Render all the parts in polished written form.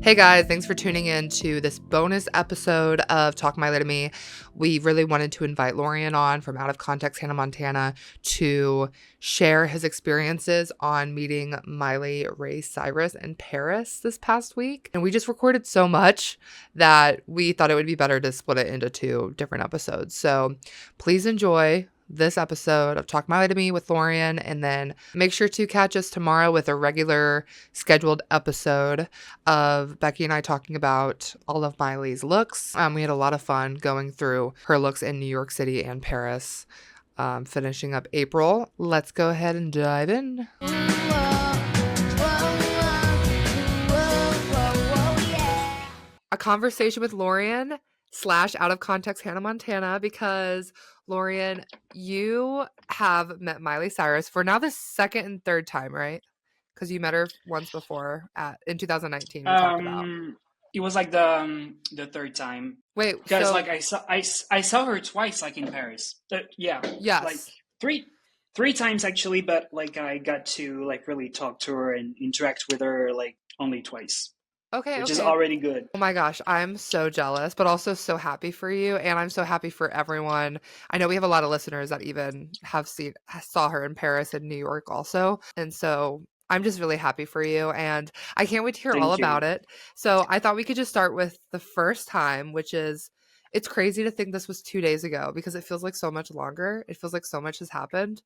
Hey guys, thanks for tuning in to this bonus episode of Talk Miley to Me. We really wanted to invite Lorian on from Out of Context, Hannah Montana, to share his experiences on meeting Miley, Ray, Cyrus, and Paris this past week. And we just recorded so much that we thought it would be better to split it into two different episodes. So please enjoy this episode of Talk Miley to Me with Lorian, and then make sure to catch us tomorrow with a regular scheduled episode of Becky and I talking about all of Miley's looks. We had a lot of fun going through her looks in New York City and Paris, finishing up April. Let's go ahead and dive in. A conversation with Lorian / Out of Context Hannah Montana, because Lorian, you have met Miley Cyrus for now the second and third time, right? Because you met her once before in 2019. We talked about. It was like the third time. Wait, because so like I saw her twice, like in Paris. Yeah, yes, like three times actually, but like I got to like really talk to her and interact with her like only twice. Okay, which is already good. Oh my gosh, I'm so jealous, but also so happy for you, and I'm so happy for everyone. I know we have a lot of listeners that even saw her in Paris and New York also, and so I'm just really happy for you, and I can't wait to hear all about it. So I thought we could just start with the first time, which is, it's crazy to think this was 2 days ago because it feels like so much longer. It feels like so much has happened.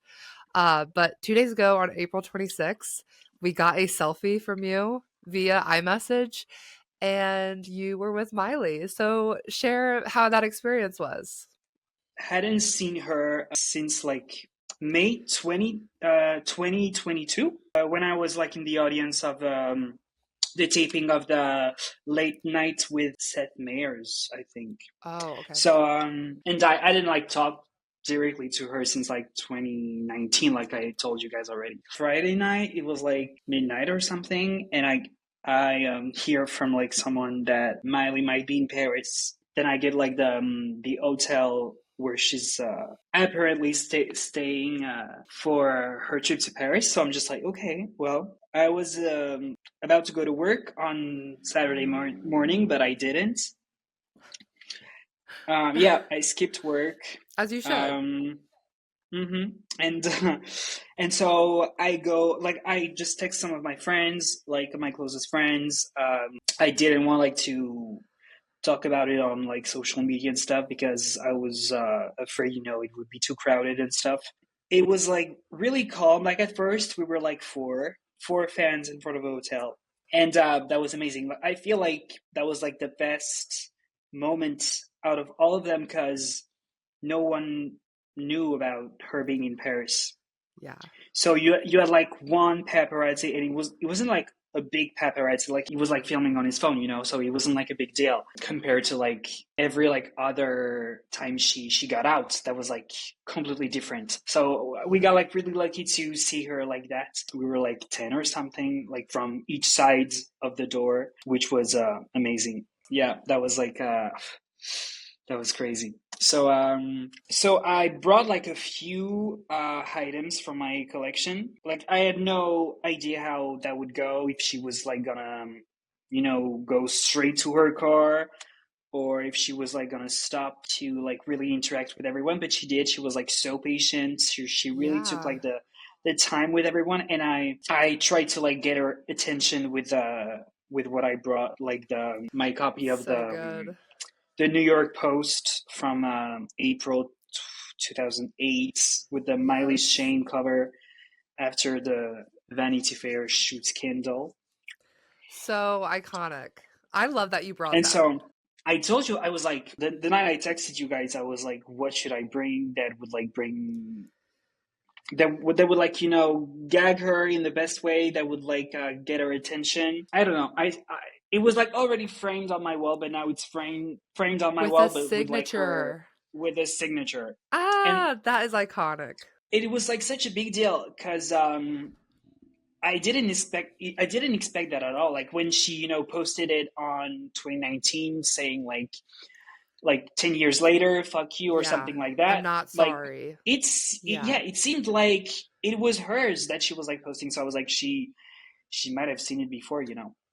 But 2 days ago on April 26th, we got a selfie from you via iMessage, and you were with Miley. So share how that experience was. Hadn't seen her since like May 2022, when I was like in the audience of the taping of the Late Night with Seth Meyers, I think. Oh, okay. So and I didn't like talk directly to her since like 2019, like I told you guys already. Friday night, it was like midnight or something, and I hear from like someone that Miley might be in Paris. Then I get like the hotel where she's apparently staying for her trip to Paris. So I'm just like, okay, well, I was about to go to work on Saturday morning, but I didn't. Yeah, I skipped work. As you should. And so I go, like, I just text some of my friends, like my closest friends. I didn't want like to talk about it on like social media and stuff because I was afraid, it would be too crowded and stuff. It was like really calm. Like at first we were like four fans in front of a hotel, and that was amazing. I feel like that was like the best moment out of all of them because no one knew about her being in Paris. Yeah. So you had like one paparazzi, and it wasn't like a big paparazzi, like he was like filming on his phone, so it wasn't like a big deal compared to like every like other time she got out. That was like completely different. So we got like really lucky to see her like that. We were like 10 or something, like from each side of the door, which was amazing. Yeah, that was like that was crazy. So I brought like a few items from my collection. Like I had no idea how that would go, if she was like gonna, go straight to her car, or if she was like gonna stop to like really interact with everyone. But she did. She was like so patient. She really took like the time with everyone, and I tried to like get her attention with what I brought, like my copy of the New York Post from April 2008 with the Miley chain cover after the Vanity Fair shoot scandal. So iconic. I love that you brought and that. So I told you, I was like, the night I texted you guys, I was like, what should I bring that would like that would like, gag her in the best way, that would like get her attention. I don't know. It was like already framed on my wall, but now it's framed on my with wall, but signature. With a signature. That is iconic. It was like such a big deal because I didn't expect that at all. Like when she, posted it on 2019 saying like 10 years later, fuck you, or something like that. I'm not sorry. Like, it seemed like it was hers that she was like posting. So I was like, she might have seen it before,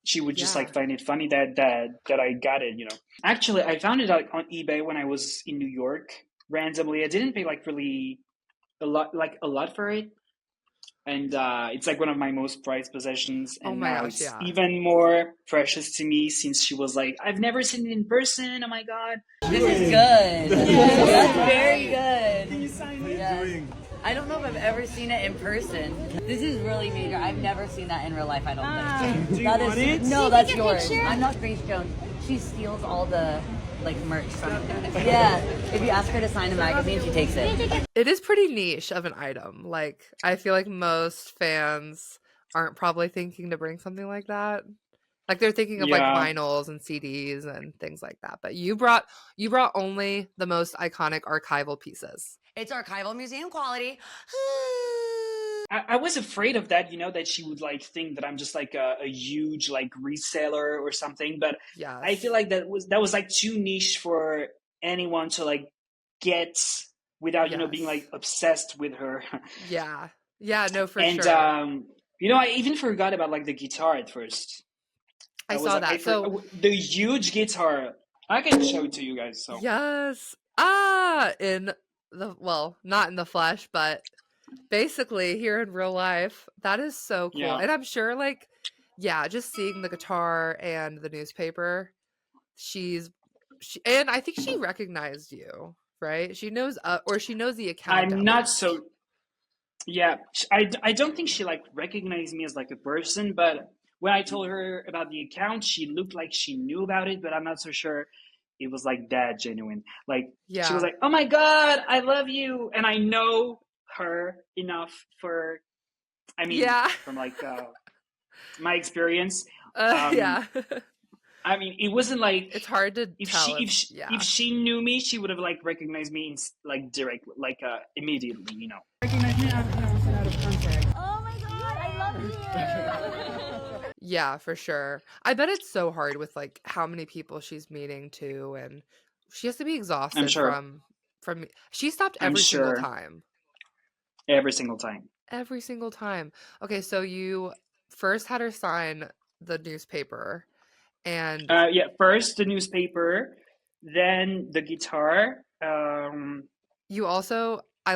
she would just Yeah. like find it funny that I got it, you know. Actually, I found it like on eBay when I was in New York randomly. I didn't pay like really a lot for it, and it's like one of my most prized possessions. Oh And my now gosh, it's yeah. even more precious to me since she was like, I've never seen it in person. Oh my god, This is good. That's very good. can you sign it? Yes. I don't know if I've ever seen it in person. This is really major. I've never seen that in real life, I don't think. Do you That want is it? no, that's yours. I'm not Grace Jones. She steals all the like merch from Yeah. If you ask her to sign a magazine, she takes it. It is pretty niche of an item. Like, I feel like most fans aren't probably thinking to bring something like that. Like, they're thinking of like Yeah. vinyls and CDs and things like that. But you brought only the most iconic archival pieces. It's archival museum quality. I was afraid of that, you know, that she would like think that I'm just like a huge like reseller or something. But Yes. I feel like that was like too niche for anyone to like get without, you know, being Yes. like obsessed with her. Yeah. Yeah, no, for And sure. you know, I even forgot about like the guitar at first. I was saw like, that. So the huge guitar. I can show it to you guys. So yes. In the, well, not in the flesh, but basically here in real life. That is so cool. yeah, And I'm sure like, yeah, just seeing the guitar and the newspaper, and I think she recognized you, right? She knows or she knows the account I'm at not least. so. Yeah, I don't think she like recognized me as like a person, but when I told her about the account, she looked like she knew about it, but I'm not so sure it was like that genuine. Like she was Yeah. like, "Oh my god, I love you," and I know her enough for, I mean, Yeah. from like my experience. Um, Yeah. I mean, it wasn't like It's hard to tell if she knew me, she would have like recognized me in, like directly, like immediately, you know. Oh my god, I love you. Yeah, for sure. I bet it's so hard with like how many people she's meeting too, and she has to be I'm exhausted sure. from she stopped I'm every single sure. time. Every single time. Every single time. Okay, so you first had her sign the newspaper and Yeah, first the newspaper, then the guitar. you also I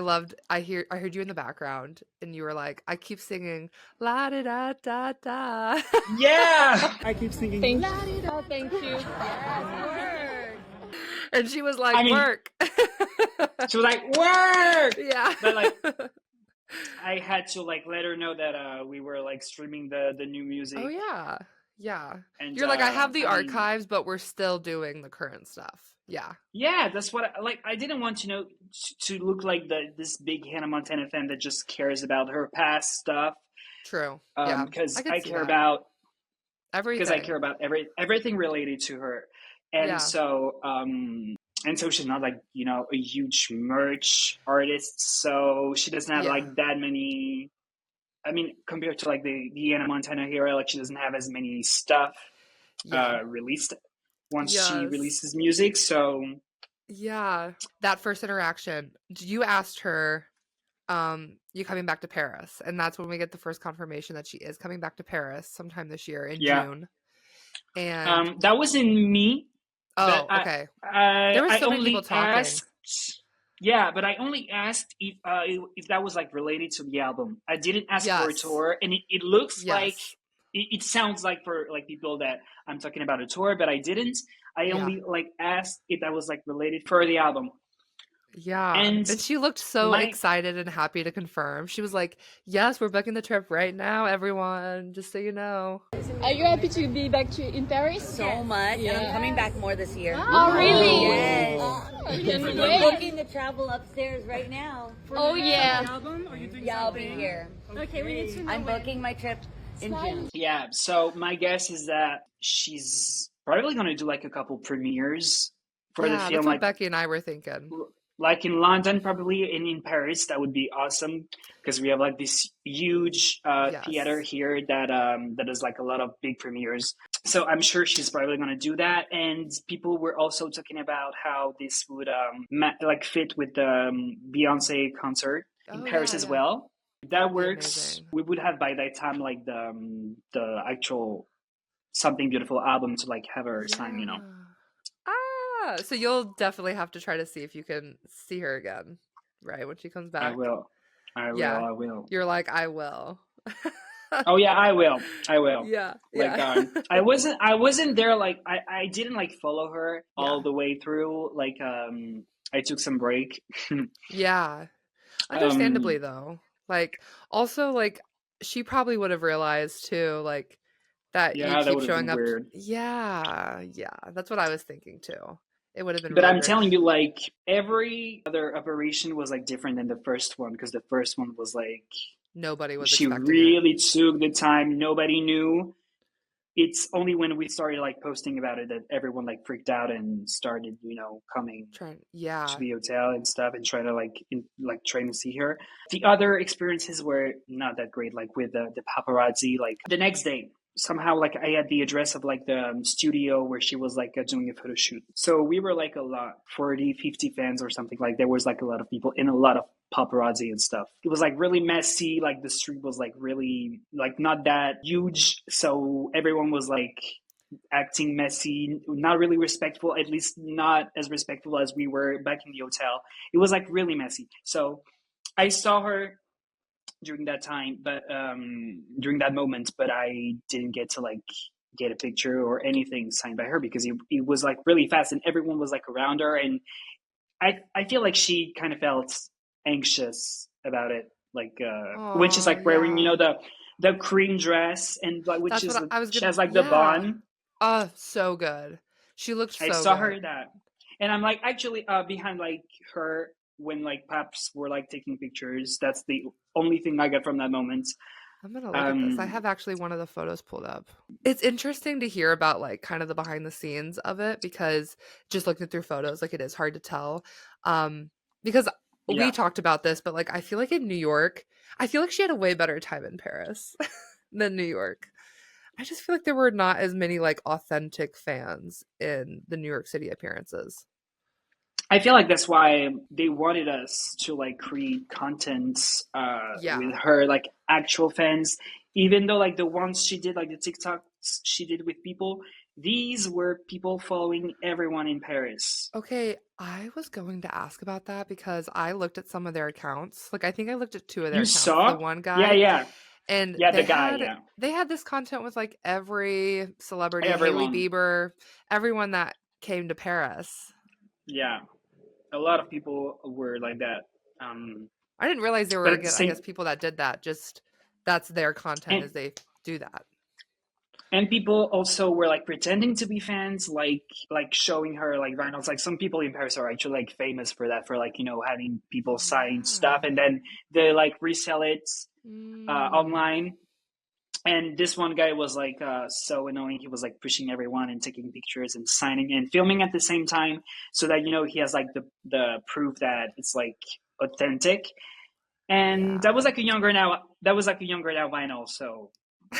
heard you in the background and you were like, I keep singing la da da da da. Yeah, I keep singing. Thank you. Oh, thank you. And she was like, I mean, work. she was like, work. Yeah. But like, I had to like let her know that we were like streaming the new music. Oh yeah. Yeah. And You're like, I have the I mean, archives, but we're still doing the current stuff. Yeah. yeah, that's what I didn't want to know to look like this big Hannah Montana fan that just cares about her past stuff. True. Yeah. Because could I see care that. about everything. Everything related to her. And Yeah. so she's not like, you know, a huge merch artist, so she doesn't have Yeah. like that many. I mean, compared to like the Hannah Montana era, like she doesn't have as many stuff Yeah. released once she Yes. releases music. So Yeah. That first interaction, you asked her, you coming back to Paris, and that's when we get the first confirmation that she is coming back to Paris sometime this year in yeah, June. And that was in me. oh, But okay. I There were I so many only people talking. asked. Yeah, but I only asked if that was like related to the album. I didn't ask for a Yes. tour, and it looks like Yes. it sounds like for like people that I'm talking about a tour, but I didn't. I Yeah. only like asked if that was like related for the album. Yeah. And And she looked so my excited and happy to confirm. She was like, yes, we're booking the trip right now, everyone, just so you know. Are you happy to be back in Paris? So much. And I'm coming back more this year. Oh, really? Yes. That's We're great. booking the travel upstairs right now. Oh, yeah. Yeah, I'll be here. Okay, we need to know. I'm booking my trip in June. yeah, so my guess is that she's probably gonna do like a couple premieres for the Yeah, that's film, what Becky and I were thinking. like in London, probably, and in Paris. That would be awesome because we have like this huge theater Yes. here that is like a lot of big premieres. So I'm sure she's probably gonna do that. And people were also talking about how this would like fit with the Beyonce concert in Oh, Paris yeah, as yeah. well. If that That'd be works, amazing. we would have by that time like the actual Something Beautiful album to like have her sign, you know. Ah, so you'll definitely have to try to see if you can see her again, right? When she comes I back. will. I will. Yeah. I will. You're like, I will. Oh yeah, I will. I will. Yeah. Like Yeah. I wasn't there like I didn't like follow her all Yeah. the way through. Like I took some break. Yeah. Understandably um though. Like also like she probably would have realized too, like that you yeah, that keep would have showing been up. weird. Yeah. Yeah. That's what I was thinking too. It would have been But really I'm weird. telling you, like every other operation was like different than the first one because the first one was like Nobody was she expecting it. really took the time. Nobody knew. It's only when we started like posting about it that everyone like freaked out and started, coming to Yeah. the hotel and stuff and trying to trying to see her. The other experiences were not that great, like with the paparazzi. Like the next day, somehow like I had the address of like the studio where she was like doing a photo shoot. So we were like a lot, 40, 50 fans or something. Like there was like a lot of people and a lot of paparazzi and stuff. It was like really messy. Like the street was like really like not that huge. So everyone was like acting messy, not really respectful, at least not as respectful as we were back in the hotel. It was like really messy. So I saw her during that time, but during that moment, but I didn't get to like get a picture or anything signed by her because it was like really fast and everyone was like around her. And I feel like she kind of felt anxious about it. Like when she's Oh, like wearing, yeah. the cream dress and like which That's is what I was she gonna. has like the Yeah. bun. Oh, so good. She looked I so saw her good. that, and I'm like actually behind like her when like paps were like taking pictures. That's the only thing I got from that moment. I'm gonna look at this. I Um, have actually one of the photos pulled up. It's interesting to hear about like kind of the behind the scenes of it because just looking through photos, like it is hard to tell. Because we yeah, talked about this, but like I feel like in New York, I feel like she had a way better time in Paris than New York. I just feel like there were not as many like authentic fans in the New York City appearances. I feel like that's why they wanted us to like create content with Yeah. her like actual fans, even though like the ones she did like the TikToks she did with people, these were people following everyone in Paris. Okay, I was going to ask about that because I looked at some of their accounts. Like I think I looked at two of their You accounts. The saw? one Yeah, guy yeah, and yeah. The they guy, had yeah, they had this content with like every celebrity, Hailey everyone, Bieber, everyone that came to Paris. yeah. A lot of people were like that. I didn't realize there were But at the again, I guess same people that did that. Just that's their content and is they do that. and people also were like pretending to be fans, like showing her like vinyls. Like some people in Paris are actually like famous for that, for like having people sign stuff Yeah. and then they like resell it Mm. online. And this one guy was like so annoying. He was like pushing everyone and taking pictures and signing and filming at the same time, so that he has like the proof that it's like authentic. And that was Yeah. like a younger now. That was like a younger now vinyl, so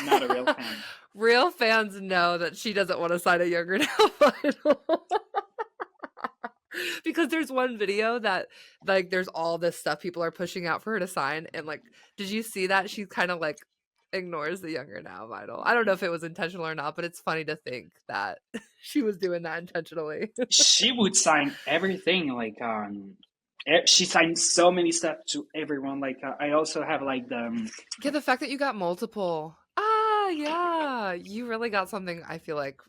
not a real fan. Real fans know that she doesn't want to sign a younger now final. Because there's one video that like there's all this stuff people are pushing out for her to sign and like did you see that she kind of like ignores the younger now vinyl. I don't know if it was intentional or not, but it's funny to think that she was doing that intentionally. She would sign everything. Like she signed so many stuff to everyone. Like I also have like Yeah, the fact that you got multiple. Ah, yeah. You really got something, I feel like,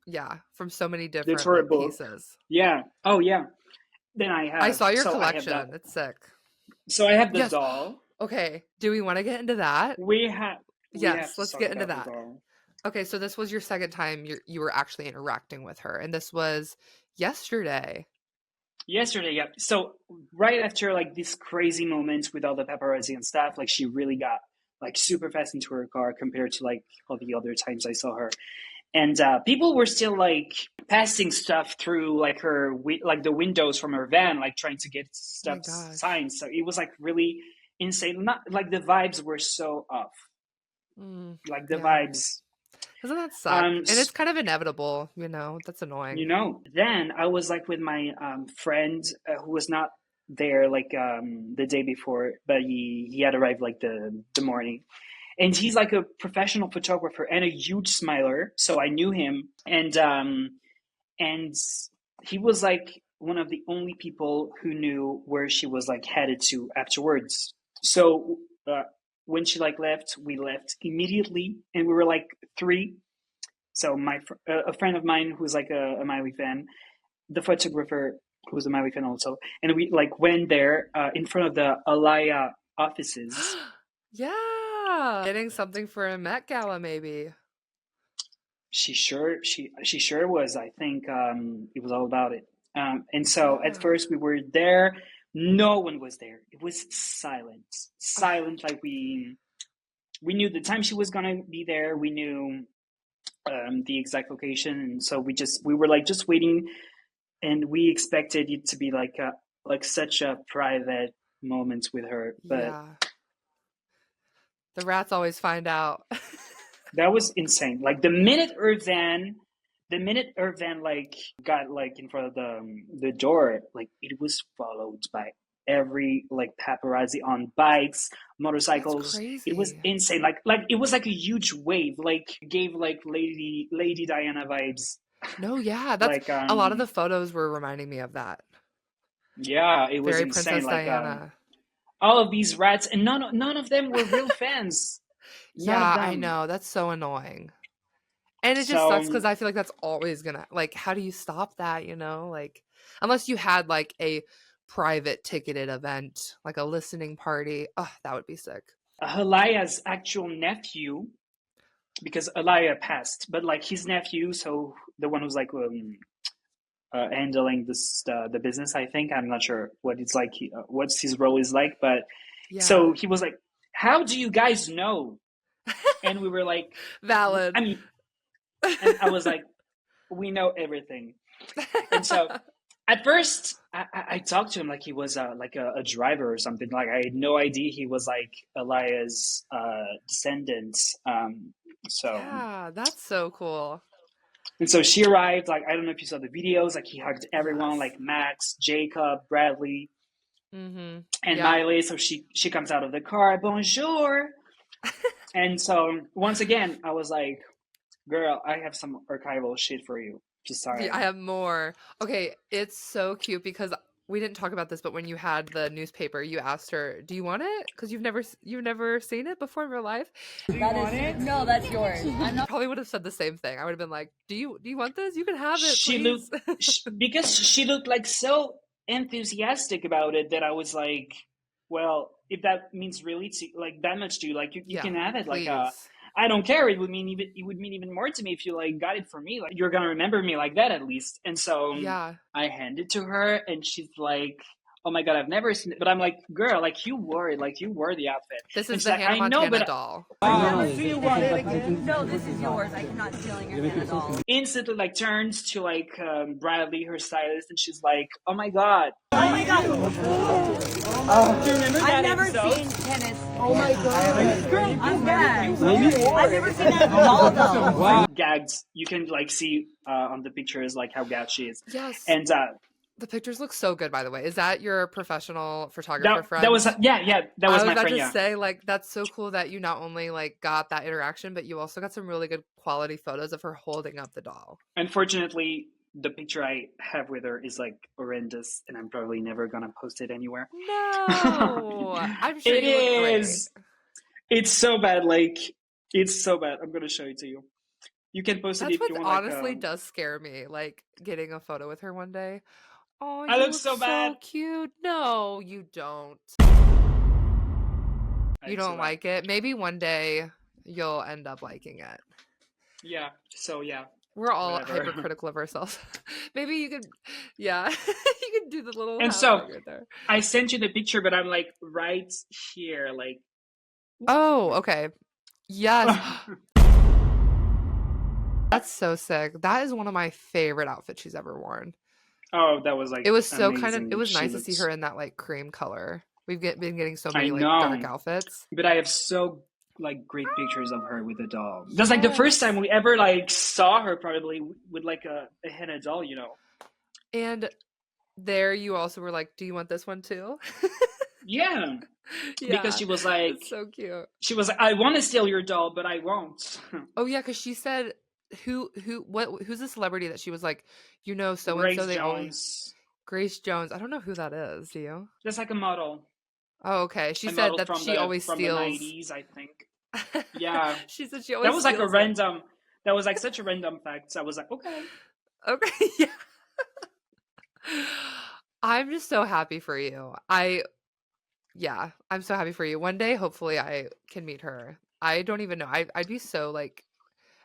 yeah, from so many the different tour like book. pieces. Yeah. Oh yeah. Then I saw your I have that. collection. It's sick. So I have the Yes. doll. Okay. Do we want to get into that? We have Yes, to let's talk get into about the that. doll. Okay, so this was your second time you were actually interacting with her, and this was yesterday. Yesterday, yeah. So right after like this crazy moment with all the paparazzi and stuff, like she really got like super fast into her car compared to like all the other times I saw her. And people were still like passing stuff through like like the windows from her van, like trying to get Oh my stuff gosh. signed. So it was like really insane. Not like the vibes were so off. Like the Yeah. vibes. Doesn't that suck? Um, And it's kind of inevitable, That's annoying. then I was like with my friend who was not there like the day before, but he had arrived like the morning. and he's like a professional photographer and a huge smiler. So I knew him, and he was like one of the only people who knew where she was like headed to afterwards. So when she like left, we left immediately, and we were like three. So a friend of mine who's like a Miley fan, the photographer who was a Miley fan also, and we like went there in front of the Alaya offices. Yeah, getting something for a Met Gala, maybe. She sure was. I think it was all about it. And so at first we were there. No one was there. It was silent. Like we knew the time she was gonna be there. We knew the exact location, and so we were like just waiting, and we expected it to be like such a private moment with her, but yeah, the rats always find out. that was insane. Like the minute her van like got like in front of the door, like it was followed by every like paparazzi on bikes, motorcycles. It was insane. Like it was like a huge wave. Like gave like Lady Diana vibes. No, yeah, that's like, a lot of the photos were reminding me of that. Yeah, it was very insane. Princess like Diana. All of these rats, and none of them were real fans. Yeah, I know. That's so annoying. And it just sucks because I feel like that's always gonna, like, how do you stop that, you know? Like, unless you had like a private ticketed event, like a listening party. Oh, that would be sick. Alaya's actual nephew, because Alaya passed, but like his nephew, so the one who's like handling the business, I think. I'm not sure what it's like, what's his role is like, but yeah. So he was like, how do you guys know? And we were like, valid. I mean, and I was like, we know everything. And so at first I talked to him like he was like a driver or something. Like I had no idea he was like Alaya's descendant. So yeah, that's so cool. And so she arrived, like, I don't know if you saw the videos, like he hugged everyone, like Max, Jacob, Bradley, and Miley. So she comes out of the car, bonjour. And so once again, I was like, girl, I have some archival shit for you. Just sorry. I have more. Okay, it's so cute because we didn't talk about this, but when you had the newspaper, you asked her, do you want it? Because you've never seen it before in real life. No, that's yours. I probably would have said the same thing. I would have been like, do you want this? You can have it, please. Because she looked like so enthusiastic about it that I was like, well, if that means really like that much to you, like you can have it. Please. Like I don't care. It would mean even more to me if you like got it for me. Like you're gonna remember me like that at least. And so I handed it to her, and she's like, "Oh my god, I've never seen it." But I'm like, "Girl, like you wore it. Like you wore the outfit." This is the Hannah Montana doll. No, this is yours. I'm not stealing your Hannah doll. Instantly, like turns to like Bradley, her stylist, and she's like, "Oh my god." Oh my god. Do you remember that? I've never seen tennis. Oh my god. Girl, I'm gagged. I've never seen that doll though. Wow. Gagged. You can like see on the pictures like how gagged she is. Yes. And the pictures look so good, by the way. Is that your professional photographer friend? That was That was my friend. I was about to say, like, that's so cool that you not only like got that interaction, but you also got some really good quality photos of her holding up the doll. Unfortunately, the picture I have with her is like horrendous, and I'm probably never gonna post it anywhere. No, I'm sure it is. It's so bad. Like it's so bad. I'm gonna show it to you. You can post it if you want. Honestly, does scare me. Like getting a photo with her one day. Oh, I look so bad. So cute. No, you don't. You don't like it. Maybe one day you'll end up liking it. Yeah. So yeah. We're all hypercritical of ourselves. Maybe you could, you could do the little. And so right there. I sent you the picture, but I'm like right here, like. Oh, okay. Yes. That's so sick. That is one of my favorite outfits she's ever worn. Oh, that was like. It was so amazing. It was nice to see her in that like cream color. We've been getting so many like dark outfits. But I have so like great pictures of her with a doll. That's like the first time we ever like saw her, probably with like a henna doll, you know. And there you also were like, do you want this one too? Yeah, because Yeah, she was like, it's so cute. I want to steal your doll, but I won't. Oh yeah, because she said who's the celebrity that she was like, so and so Grace they always Jones. Grace Jones. I don't know who that is. Do you? Just like a model. Oh, okay. She A said model that from she always the steals. 90s, I think. Yeah. She said she That always was like a steals it. random, that was like such a random fact. So I was like, okay. Okay, yeah. I'm just so happy for you. I'm so happy for you. One day, hopefully, I can meet her. I don't even know. I'd be so like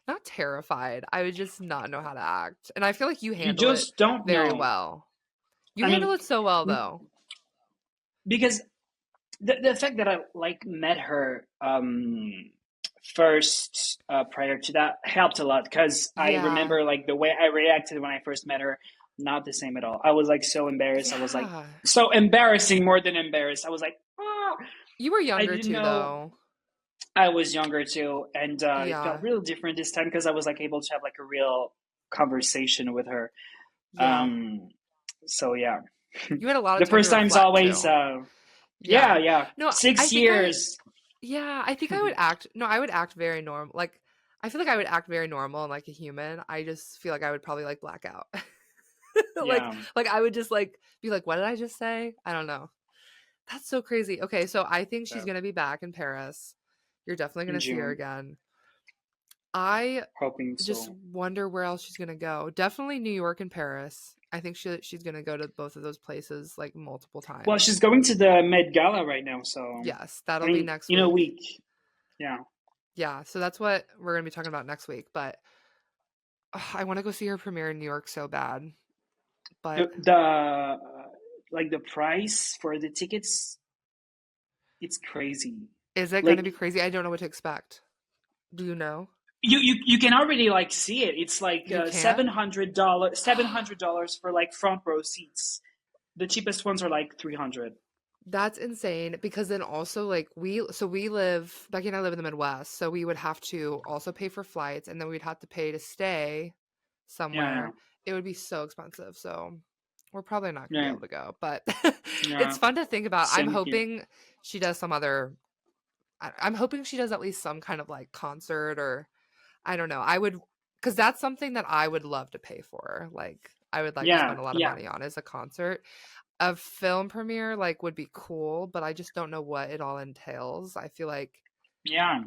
not terrified. I would just not know how to act. And I feel like you You handle it just don't very know. well. You I handle mean, it so well, though. because the fact that I like met her first prior to that helped a lot, because I Yeah. remember like the way I reacted when I first met her, not the same at all. I was like so embarrassed. I was like Yeah. so embarrassing, more than embarrassed. I was like, oh, You were I younger didn't too, know. though. I was younger too, and it felt Yeah. real different this time because I was like able to have like a real conversation with her. Yeah. So yeah, You had a lot of the time to first time's reflect always too. yeah, Yeah. yeah, No, I six think years. I think I would act, no, I would act very normal. Like, I feel like I would act very normal and like a human. I just feel like I would probably like black out. Like, Yeah, I would just like be like, what did I just say? I don't know. That's so crazy. Okay, so I think she's yeah. gonna be back in Paris. You're definitely In gonna see her June, again. I hoping just so. wonder where else she's gonna go. Definitely New York and Paris. I think she's gonna go to both of those places like multiple Well, times. she's going to the Met Gala right now, so Yes, I that'll be mean, next in a week. week. Yeah, Yeah, so that's what we're gonna be talking about next week. But I want to go see her premiere in New York so bad. But the like the price for the tickets, it's crazy. is it gonna be Like crazy? I don't know what to expect. Do you know? you can already like see it. It's like You can? $700 for like front row seats. The cheapest ones are like 300. That's insane because then also like we live Becky and I live in the Midwest, so we would have to also pay for flights and then we'd have to pay to stay Yeah, somewhere. It would be so expensive. So we're probably not gonna be yeah, able to go, but it's yeah. fun to think about. I'm Same here. hoping she does some other I'm hoping she does at least some kind of like concert or I don't know. I would because that's something that I would love to pay for. Like I would like to Yeah, spend a lot of yeah, money on is a concert. A film premiere like would be cool, but I just don't know what it all entails. I feel like yeah,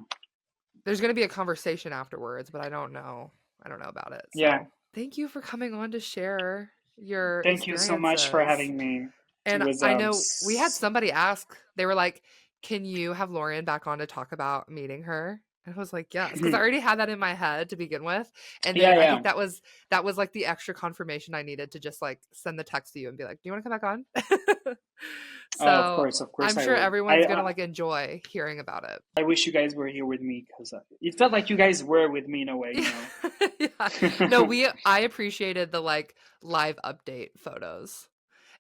there's going to be a conversation afterwards, but I don't know. I don't know about it. yeah. So, thank you for coming on to share your Thank you so much for experiences. having me. It And was I know we had somebody ask, they were like, "Can you have Lorian back on to talk about meeting her?" And I was like, "Yes," because I already had that in my head to begin with. And yeah, then I yeah. think that was like the extra confirmation I needed to just like send the text to you and be like, "Do you want to come back on?" So Of course I'm I sure would. everyone's gonna like enjoy hearing about it. I wish you guys were here with me, because it felt like you guys were with me in a way, you Yeah. No, know. I appreciated the like live update photos.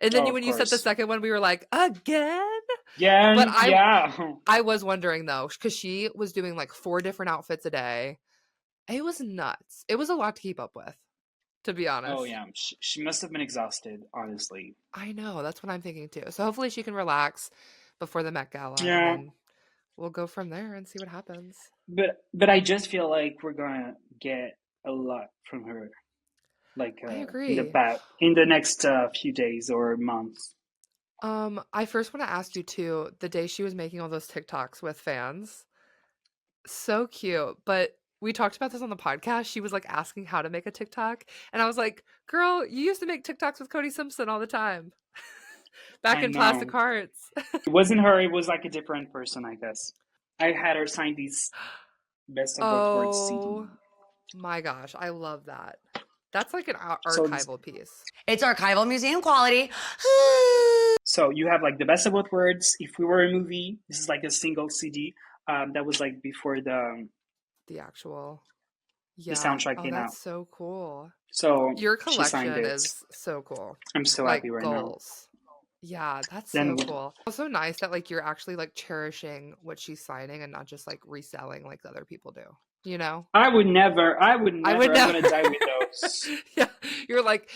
And then Oh, of when you sent the course. second one, we were like, again? Yeah, But yeah, I was wondering though, because she was doing like 4 different outfits a day. It was nuts. It was a lot to keep up with, to be oh honest. yeah. She must have been exhausted, honestly. I know, that's what I'm thinking too. So hopefully she can relax before the Met Gala and Yeah, then we'll go from there and see what happens. but I just feel like we're gonna get a lot from her, like I in agree. in the next few days or months. I first want to ask you too, the day she was making all those TikToks with fans. So cute. But we talked about this on the podcast. She was like asking how to make a TikTok. And I was like, girl, you used to make TikToks with Cody Simpson all the time. Back I in Plastic know. Hearts. It wasn't her. It was like a different person, I guess. I had her sign these Best of Both Worlds CD. Oh my gosh. I love that. That's like an So archival piece. It's archival museum quality. so you have like the Best of Both Worlds. If we were a movie, this is like a single CD. That was like before the actual. the Yeah. soundtrack Oh, came out. that's so cool. So Your she signed collection it. is so cool. I'm so Like happy right now. goals. Yeah, that's Then so cool. Also nice that like you're actually like cherishing what she's signing and not just like reselling like other people do. You know? I would never. I would I never. would I'm never. gonna die with those. Yeah, you're like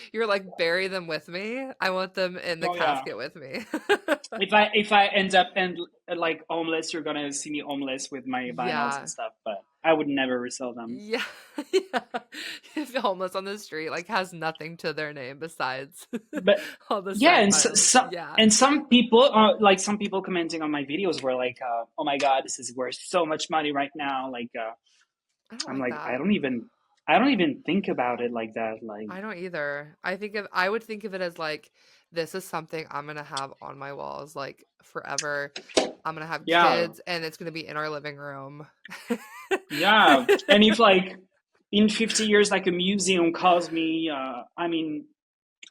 bury them with me. I want them in the Oh yeah. casket with me. If I end up and like homeless, you're gonna see me homeless with my vinyls Yeah. and stuff. But I would never resell them. Yeah. Yeah. If homeless on the street like has nothing to their name besides But all the yeah, signed and vinyls. Yeah. and some people, like some people commenting on my videos were like, "Oh my God, this is worth so much money right now." Like, I don't I'm like like, that. I don't even think about it like that. Like, I don't either. I would think of it as like this is something I'm gonna have on my walls like forever. I'm gonna have yeah, kids and it's gonna be in our living room. yeah. And if like in 50 years, like a museum calls me, I mean,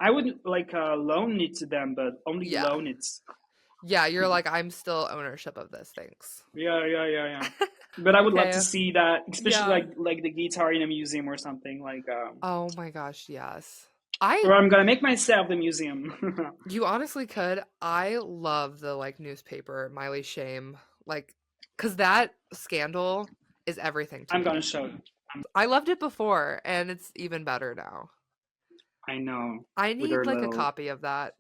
I wouldn't like loan it to them, but only Yeah. loan it. Yeah, you're like, I'm still ownership of this. Thanks. Yeah. But I would love Okay. to see that, especially Yeah. like the guitar in a museum or something. Like, Oh my gosh, yes. or I'm gonna make myself the museum. You honestly could. I love the like newspaper Miley shame, like, cause that scandal is everything to I'm me. gonna show it. I loved it before, and it's even better now. I know. I With need her like a little copy of that.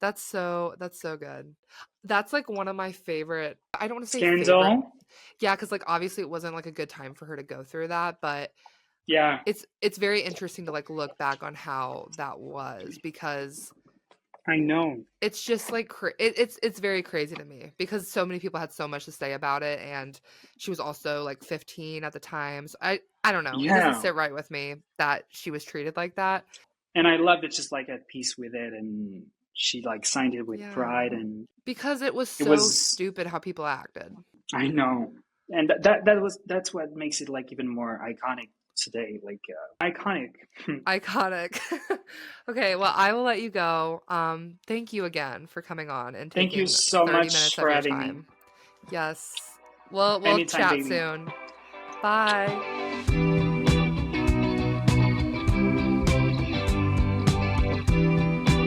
That's so good. That's like one of my favorite. I don't want to say favorite. scandal. Yeah, cuz like obviously it wasn't like a good time for her to go through that, but Yeah, it's very interesting to like look back on how that was because I know. it's just like it's very crazy to me because so many people had so much to say about it and she was also like 15 at the time. So I don't know. It Yeah, doesn't sit right with me that she was treated like that. and I love that she's like at peace with it, and she like signed it with Yeah. pride, and Because it was it so was. stupid how people acted. I know, and that's what makes it like even more iconic today. Like iconic. Iconic. Okay, well, I will let you go. Thank you again for coming on and Thank you taking so 30 much minutes for of your having me. time. Yes. We'll Anytime, chat baby. soon. Bye.